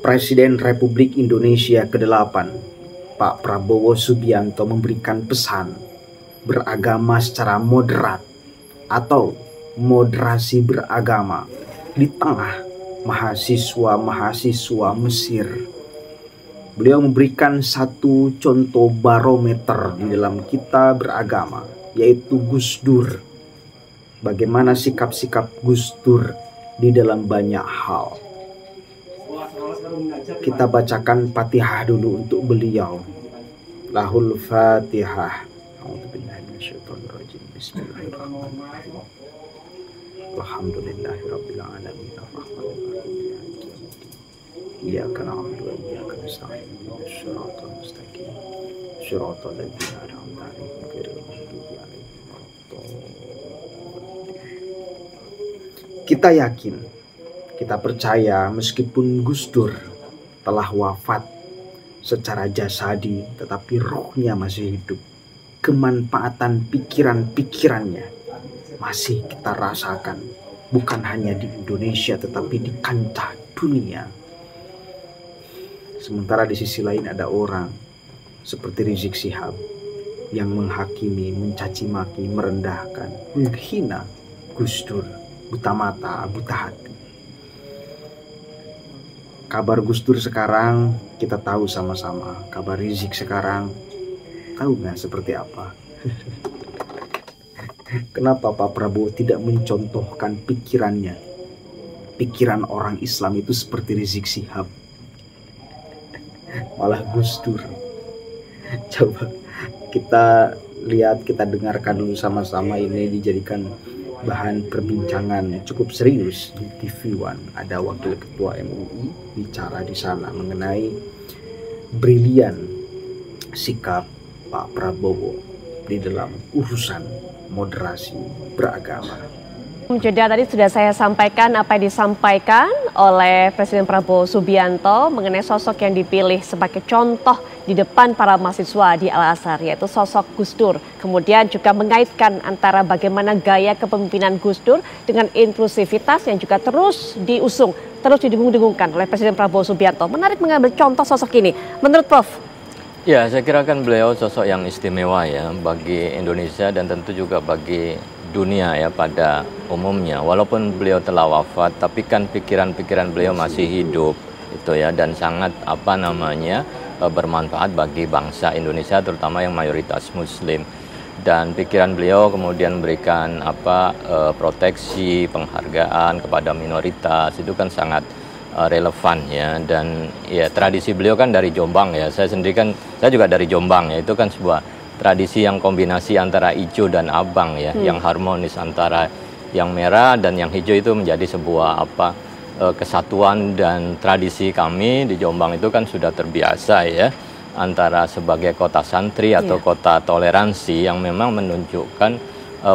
Presiden Republik Indonesia ke-8, Pak Prabowo Subianto memberikan pesan beragama secara moderat atau moderasi beragama di tengah mahasiswa-mahasiswa Mesir. Beliau memberikan satu contoh barometer di dalam kita beragama, yaitu Gus Dur. Bagaimana sikap-sikap Gus Dur di dalam banyak hal. Kita bacakan Fatihah dulu untuk beliau. Lahul Fatihah. Bismillahirrahmanirrahim. Alhamdulillahirabbil alamin arrahmanirrahim. Iyyaka na'budu wa iyyaka nasta'in. Ihdinas siratal mustaqim. Shiratal ladzina an'amta 'alaihim ghairil maghdubi 'alaihim waladdallin. Kita yakin, kita percaya meskipun Gus Dur telah wafat secara jasadi, tetapi ruhnya masih hidup. Kemanfaatan pikiran-pikirannya masih kita rasakan, bukan hanya di Indonesia tetapi di kancah dunia. Sementara di sisi lain ada orang seperti Rizik Syihab yang menghakimi, mencaci maki, merendahkan, menghina Gus Dur, buta mata, buta hati. Kabar Gus Dur sekarang kita tahu sama-sama. Kabar Rizik sekarang tahu nggak seperti apa? Kenapa Pak Prabowo tidak mencontohkan pikirannya? Pikiran orang Islam itu seperti Rizik Syihab, malah Gus Dur. Coba kita lihat, kita dengarkan dulu sama-sama. Ini dijadikan bahan perbincangan cukup serius di TV One. Ada Wakil Ketua MUI bicara di sana mengenai brilian sikap Pak Prabowo di dalam urusan moderasi beragama. Jeda tadi sudah saya sampaikan apa yang disampaikan oleh Presiden Prabowo Subianto mengenai sosok yang dipilih sebagai contoh di depan para mahasiswa di Al-Azhar, yaitu sosok Gus Dur. Kemudian juga mengaitkan antara bagaimana gaya kepemimpinan Gus Dur dengan inklusivitas yang juga terus diusung, terus didengung-dengungkan oleh Presiden Prabowo Subianto. Menarik mengambil contoh sosok ini. Menurut Prof? Ya, saya kira kan beliau sosok yang istimewa ya bagi Indonesia dan tentu juga bagi dunia ya pada umumnya. Walaupun beliau telah wafat, tapi kan pikiran-pikiran beliau masih hidup itu ya, dan sangat bermanfaat bagi bangsa Indonesia, terutama yang mayoritas Muslim. Dan pikiran beliau kemudian memberikan proteksi, penghargaan kepada minoritas, itu kan sangat relevan ya. Dan ya tradisi beliau kan dari Jombang ya. Saya sendiri kan, saya juga dari Jombang ya. Itu kan sebuah tradisi yang kombinasi antara hijau dan abang ya, yang harmonis antara yang merah dan yang hijau itu menjadi sebuah kesatuan. Dan tradisi kami di Jombang itu kan sudah terbiasa ya, antara sebagai kota santri atau kota toleransi yang memang menunjukkan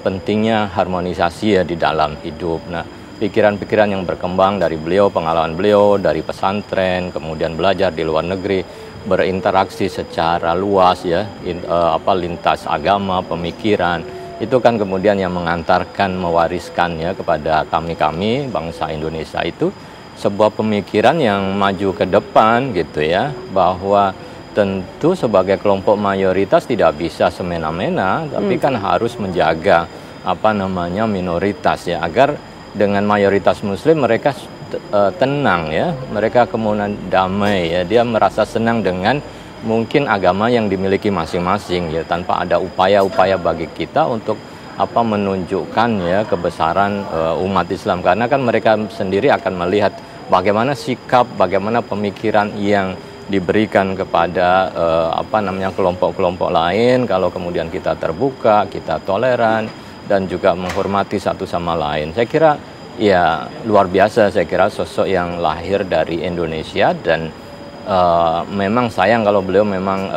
pentingnya harmonisasi ya di dalam hidup. Nah, pikiran-pikiran yang berkembang dari beliau, pengalaman beliau dari pesantren, kemudian belajar di luar negeri, berinteraksi secara luas ya, lintas agama, pemikiran, itu kan kemudian yang mengantarkan, mewariskan ya kepada kami bangsa Indonesia itu sebuah pemikiran yang maju ke depan gitu ya, bahwa tentu sebagai kelompok mayoritas tidak bisa semena-mena, tapi kan harus menjaga minoritas ya, agar dengan mayoritas Muslim mereka tenang ya, mereka kemudian damai ya, dia merasa senang dengan mungkin agama yang dimiliki masing-masing ya, tanpa ada upaya-upaya bagi kita untuk menunjukkan ya kebesaran umat Islam, karena kan mereka sendiri akan melihat bagaimana sikap, bagaimana pemikiran yang diberikan kepada kelompok-kelompok lain kalau kemudian kita terbuka, kita toleran dan juga menghormati satu sama lain. Saya kira ya luar biasa, saya kira sosok yang lahir dari Indonesia. Dan memang sayang kalau beliau memang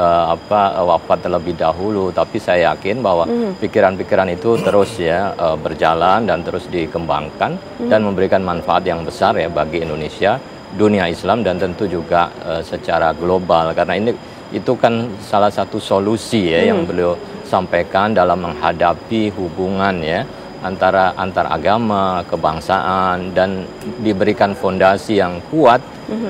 wafat terlebih dahulu, tapi saya yakin bahwa pikiran-pikiran itu terus ya berjalan dan terus dikembangkan dan memberikan manfaat yang besar ya bagi Indonesia, dunia Islam, dan tentu juga secara global, karena itu kan salah satu solusi ya yang beliau sampaikan dalam menghadapi hubungan ya antar agama, kebangsaan, dan diberikan fondasi yang kuat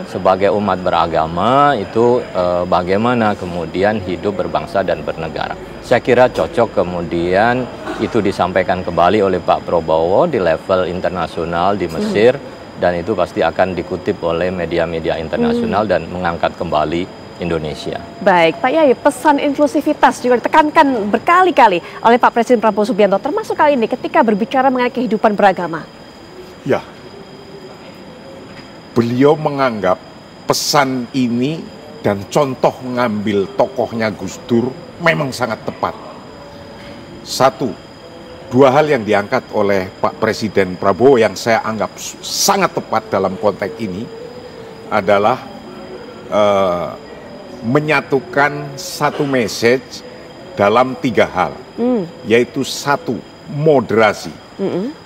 Sebagai umat beragama itu bagaimana kemudian hidup berbangsa dan bernegara. Saya kira cocok kemudian itu disampaikan kembali oleh Pak Prabowo di level internasional di Mesir, dan itu pasti akan dikutip oleh media-media internasional dan mengangkat kembali Indonesia. Baik, Pak Yai, pesan inklusivitas juga ditekankan berkali-kali oleh Pak Presiden Prabowo Subianto, termasuk kali ini ketika berbicara mengenai kehidupan beragama. Ya, beliau menganggap pesan ini dan contoh ngambil tokohnya Gus Dur memang sangat tepat. Satu, dua hal yang diangkat oleh Pak Presiden Prabowo yang saya anggap sangat tepat dalam konteks ini adalah menyatukan satu message dalam tiga hal, yaitu satu, moderasi.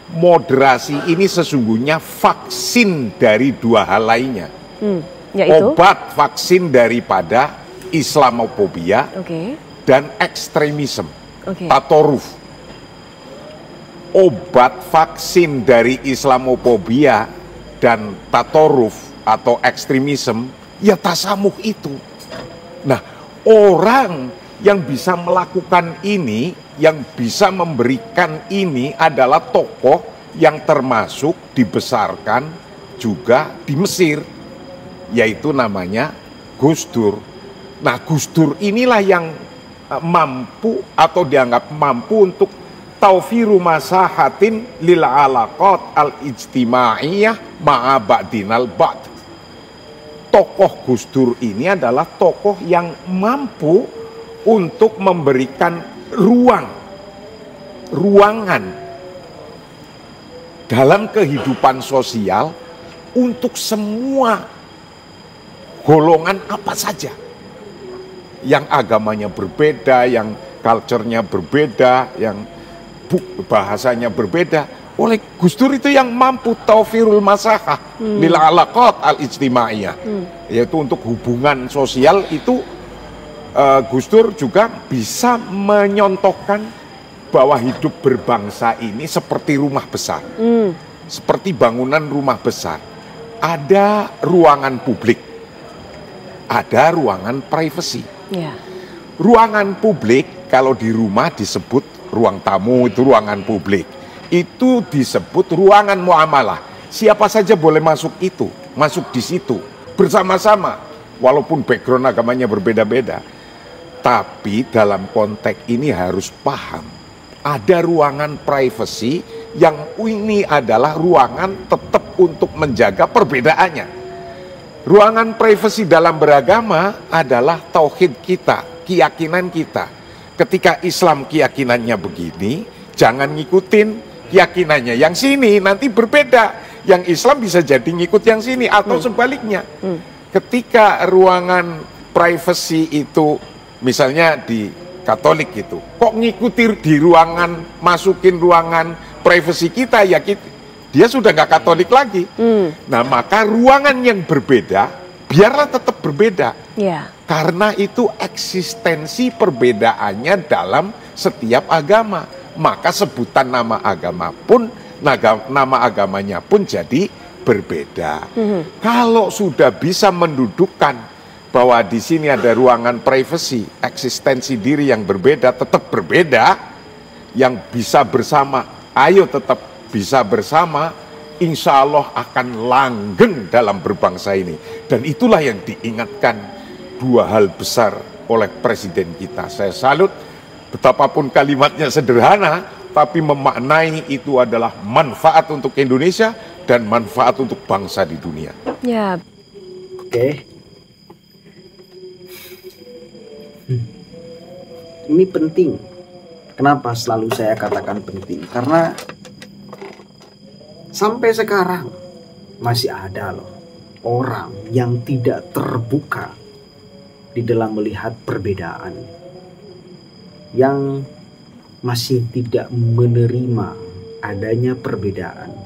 Moderasi ini sesungguhnya vaksin dari dua hal lainnya. Yaitu? Obat vaksin daripada Islamofobia dan ekstremisme, tatoruf. Obat vaksin dari Islamofobia dan tatoruf atau ekstremisme, ya tasamuh itu. Nah, orang yang bisa melakukan ini, yang bisa memberikan ini adalah tokoh yang termasuk dibesarkan juga di Mesir, yaitu namanya Gus Dur. Nah, Gus Dur inilah yang mampu atau dianggap mampu untuk taufiru masahatin lil alaqat al-ijtimaiyah ma'a ba'dinal ba'd. Tokoh Gus Dur ini adalah tokoh yang mampu untuk memberikan ruangan dalam kehidupan sosial untuk semua golongan apa saja. Yang agamanya berbeda, yang culture-nya berbeda, yang bahasanya berbeda. Oleh Gus Dur itu yang mampu taufirul masahah lil alaqat al-ijtimaiyah, yaitu untuk hubungan sosial itu. Gus Dur juga bisa menyontohkan bahwa hidup berbangsa ini seperti rumah besar, seperti bangunan rumah besar. Ada ruangan publik, ada ruangan privasi. Ruangan publik kalau di rumah disebut ruang tamu, itu ruangan publik. Itu disebut ruangan muamalah. Siapa saja boleh masuk itu, masuk di situ bersama-sama, walaupun background agamanya berbeda-beda. Tapi dalam konteks ini harus paham, ada ruangan privasi yang ini adalah ruangan tetap untuk menjaga perbedaannya. Ruangan privasi dalam beragama adalah tauhid kita, keyakinan kita. Ketika Islam keyakinannya begini, jangan ngikutin keyakinannya yang sini, nanti berbeda. Yang Islam bisa jadi ngikut yang sini atau sebaliknya. Ketika ruangan privasi itu misalnya di Katolik gitu, kok ngikuti di ruangan, masukin ruangan privasi kita, ya dia sudah nggak Katolik lagi. Nah, maka ruangan yang berbeda biarlah tetap berbeda, karena itu eksistensi perbedaannya dalam setiap agama. Maka sebutan nama agama pun, nama agamanya pun jadi berbeda. Kalau sudah bisa mendudukkan bahwa di sini ada ruangan privasi, eksistensi diri yang berbeda, tetap berbeda, yang bisa bersama, ayo tetap bisa bersama, insya Allah akan langgeng dalam berbangsa ini. Dan itulah yang diingatkan dua hal besar oleh Presiden kita. Saya salut, betapapun kalimatnya sederhana, tapi memaknai itu adalah manfaat untuk Indonesia dan manfaat untuk bangsa di dunia. Oke. Ini penting. Kenapa selalu saya katakan penting? Karena sampai sekarang masih ada loh orang yang tidak terbuka di dalam melihat perbedaan, yang masih tidak menerima adanya perbedaan.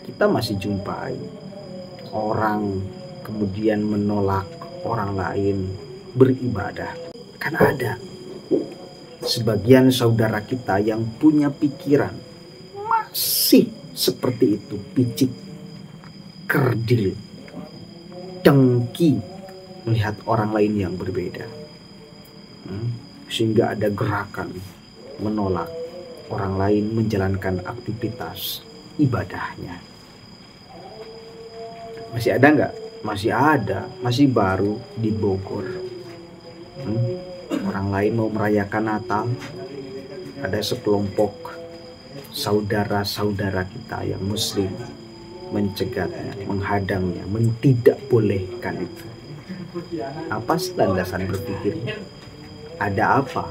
Kita masih jumpai orang kemudian menolak orang lain beribadah. Kan ada sebagian saudara kita yang punya pikiran masih seperti itu, picik, kerdil. dengki melihat orang lain yang berbeda. Sehingga ada gerakan menolak orang lain menjalankan aktivitas ibadahnya. Masih ada nggak? Masih ada, masih baru di Bogor. Orang lain mau merayakan Natal, ada sekelompok saudara-saudara kita yang muslim mencegatnya, menghadangnya, tidak bolehkan itu. Apa sih landasan berpikirnya? Ada apa?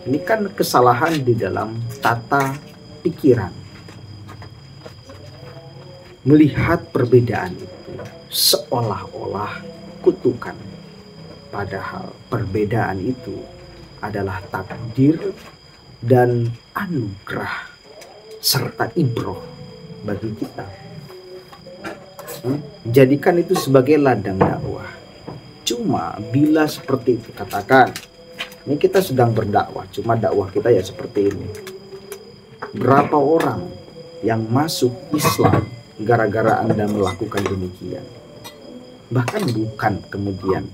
Ini kan kesalahan di dalam tata pikiran. Melihat perbedaan itu seolah-olah kutukan. Padahal perbedaan itu adalah takdir dan anugerah serta ibroh bagi kita. Jadikan itu sebagai ladang dakwah. Cuma bila seperti itu, katakan ini kita sedang berdakwah, cuma dakwah kita ya seperti ini. Berapa orang yang masuk Islam gara-gara Anda melakukan demikian? Bahkan bukan kemudian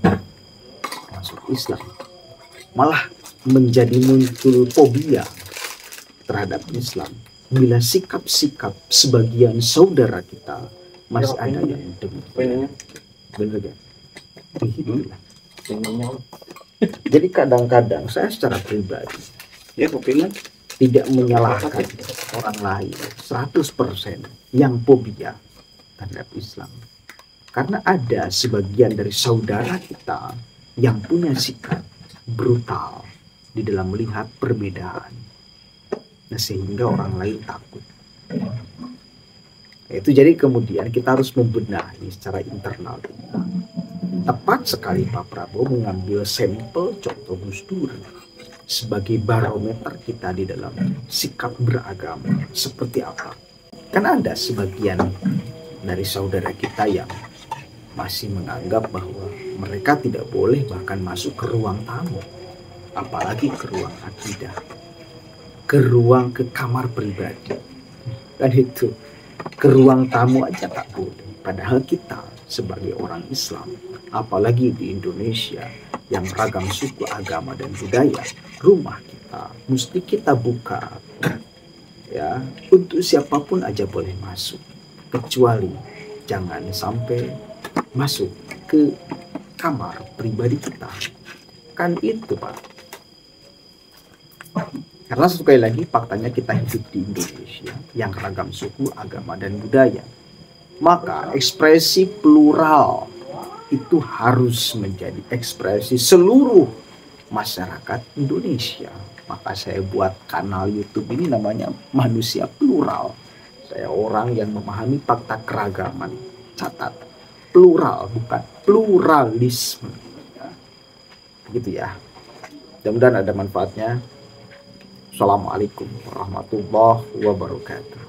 masuk Islam, malah menjadi muncul fobia terhadap Islam bila sikap-sikap sebagian saudara kita masih ada yang demikian. Bener gak? Begitulah. Jadi kadang-kadang saya secara pribadi tidak menyalahkan orang lain 100% yang fobia terhadap Islam. Karena ada sebagian dari saudara kita yang punya sikap brutal di dalam melihat perbedaan. Nah, sehingga orang lain takut. Itu jadi kemudian kita harus membenahi secara internal kita. Tepat sekali Pak Prabowo mengambil sampel contoh Gus Dur sebagai barometer kita di dalam sikap beragama seperti apa. Kan ada sebagian dari saudara kita yang masih menganggap bahwa mereka tidak boleh bahkan masuk ke ruang tamu, apalagi ke ruang akidah, ke kamar pribadi. Dan itu ke ruang tamu aja tak boleh. Padahal kita sebagai orang Islam, apalagi di Indonesia yang ragam suku, agama dan budaya, rumah kita mesti kita buka ya, untuk siapapun aja boleh masuk, kecuali jangan sampai masuk ke kamar pribadi kita. Kan itu Pak. Karena sekali lagi faktanya kita hidup di Indonesia yang ragam suku, agama dan budaya. Maka ekspresi plural itu harus menjadi ekspresi seluruh masyarakat Indonesia. Maka saya buat kanal YouTube ini namanya Manusia Plural. Saya orang yang memahami fakta keragaman. Catat, plural bukan pluralisme. Begitu ya. Mudah-mudahan ada manfaatnya. Assalamualaikum warahmatullahi wabarakatuh.